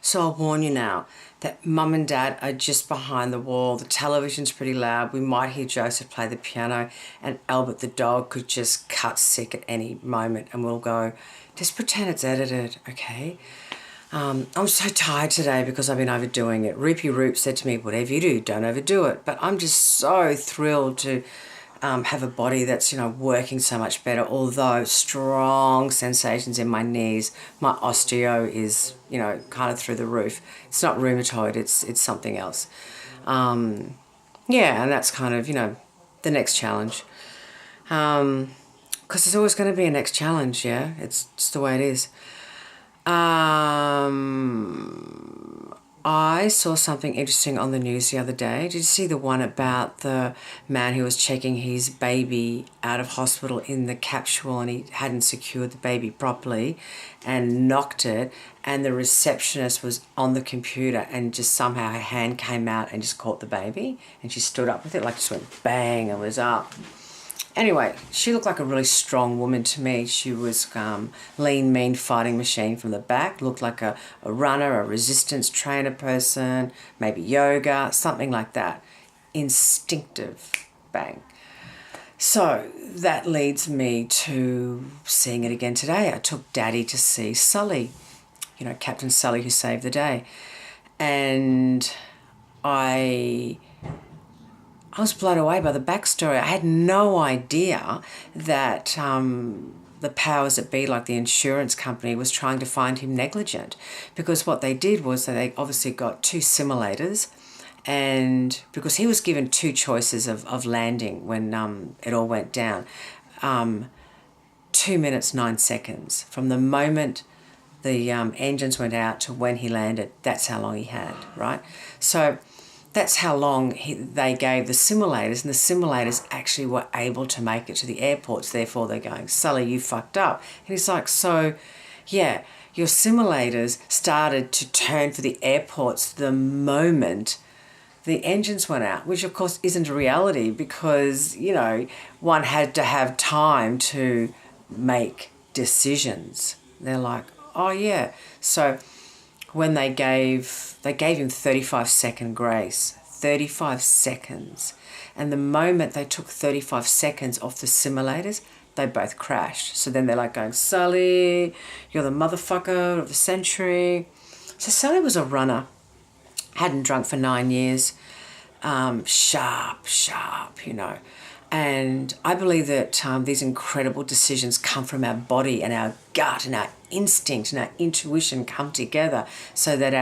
So I'll warn you now that mum and dad are just behind the wall. The television's pretty loud. We might hear Joseph play the piano, and Albert the dog could just cut sick at any moment, and we'll go, just pretend it's edited, okay? I'm so tired today because I've been overdoing it. Roopy Roop said to me, whatever you do, don't overdo it. But I'm just so thrilled to have a body that's, working so much better, although strong sensations in my knees. My osteo is, kind of through the roof. It's not rheumatoid, it's something else. Yeah, and that's kind of, the next challenge. Because there's always going to be a next challenge, yeah? It's just the way it is. I saw something interesting on the news the other day. Did you see the one about the man who was checking his baby out of hospital in the capsule, and he hadn't secured the baby properly and knocked it, and the receptionist was on the computer and just somehow her hand came out and just caught the baby, and she stood up with it, like just went bang and was up. Anyway, she looked like a really strong woman to me. She was lean, mean fighting machine from the back. Looked like a runner, a resistance trainer person, maybe yoga, something like that. Instinctive, bang. So that leads me to seeing it again today. I took Daddy to see Sully, Captain Sully who saved the day. And I was blown away by the backstory. I had no idea that the powers that be, like the insurance company, was trying to find him negligent, because what they did was they obviously got two simulators, and because he was given two choices of landing when it all went down. 2 minutes, 9 seconds. From the moment the engines went out to when he landed, that's how long he had, right? So that's how long they gave the simulators, and the simulators actually were able to make it to the airports. Therefore, they're going, Sully, you fucked up. And he's like, so, yeah, your simulators started to turn for the airports the moment the engines went out, which, of course, isn't a reality because, one had to have time to make decisions. They're like, oh, yeah. So when they gave him 35-second grace, 35 seconds. And the moment they took 35 seconds off the simulators, they both crashed. So then they're like going, Sully, you're the motherfucker of the century. So Sully was a runner, hadn't drunk for 9 years, sharp, And I believe that these incredible decisions come from our body and our gut and our instinct and our intuition come together, so that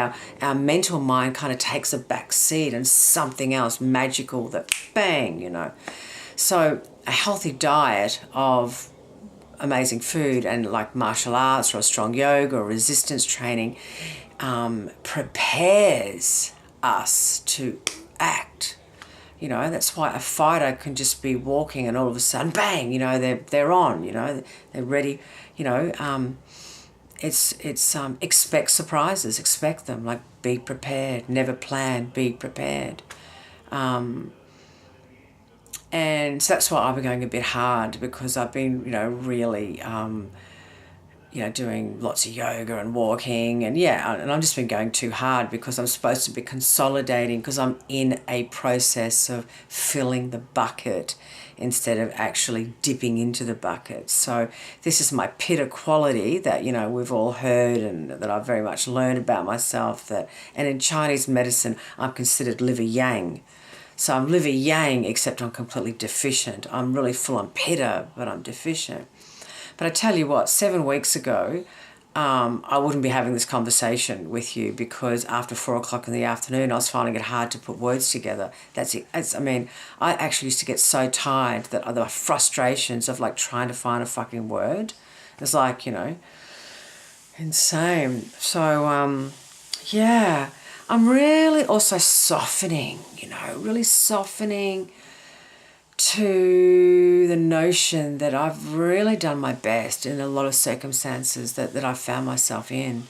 our mental mind kind of takes a back seat and something else magical that bang, So a healthy diet of amazing food and like martial arts or strong yoga or resistance training prepares us to act. That's why a fighter can just be walking and all of a sudden, bang, they're on, they're ready, it's expect surprises, expect them, like be prepared, never plan, be prepared. And so that's why I've been going a bit hard, because I've been, really, doing lots of yoga and walking, and I've just been going too hard because I'm supposed to be consolidating, because I'm in a process of filling the bucket instead of actually dipping into the bucket. So this is my pitta quality that, we've all heard and that I've very much learned about myself, and in Chinese medicine, I'm considered liver yang. So I'm liver yang, except I'm completely deficient. I'm really full on pitta, but I'm deficient. But I tell you what, 7 weeks ago, I wouldn't be having this conversation with you, because after 4 o'clock in the afternoon, I was finding it hard to put words together. That's it. I actually used to get so tired that there were frustrations of like trying to find a fucking word. It's like, insane. So, I'm really also softening, really softening to the notion that I've really done my best in a lot of circumstances that I've found myself in.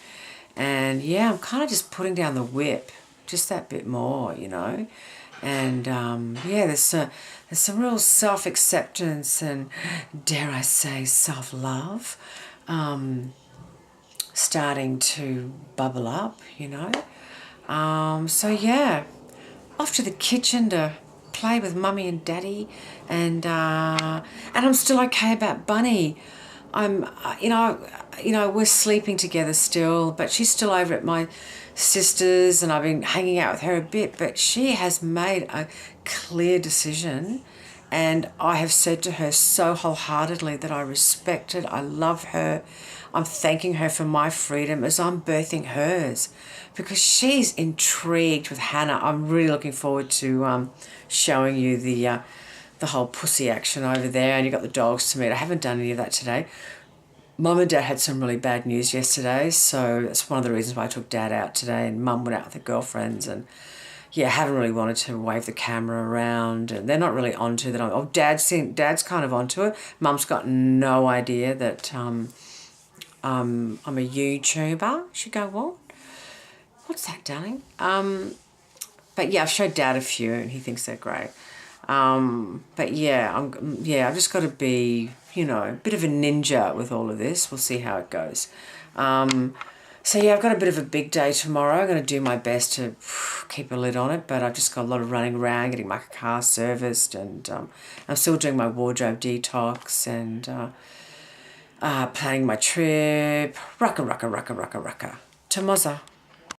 And I'm kind of just putting down the whip just that bit more, And there's some real self-acceptance and, dare I say, self-love. starting to bubble up, you know. So yeah, off to the kitchen to play with mummy and daddy, and I'm still okay about Bunny. I'm, we're sleeping together still, but she's still over at my sister's, and I've been hanging out with her a bit. But she has made a clear decision, and I have said to her so wholeheartedly that I respect it. I love her. I'm thanking her for my freedom as I'm birthing hers, because she's intrigued with Hannah. I'm really looking forward to showing you the whole pussy action over there, and you've got the dogs to meet. I haven't done any of that today. Mum and Dad had some really bad news yesterday, so that's one of the reasons why I took Dad out today, and Mum went out with her girlfriends, and yeah, haven't really wanted to wave the camera around, and they're not really onto that. Oh, Dad's kind of onto it. Mum's got no idea that I'm a YouTuber. She go, what? What's that, darling? But yeah, I've showed Dad a few, and he thinks they're great. But yeah, I've just got to be, a bit of a ninja with all of this. We'll see how it goes. So yeah, I've got a bit of a big day tomorrow. I'm going to do my best to keep a lid on it, but I've just got a lot of running around, getting my car serviced, and I'm still doing my wardrobe detox, and planning my trip. Rucka, rucka, rucka, rucka, rucka. To Moza.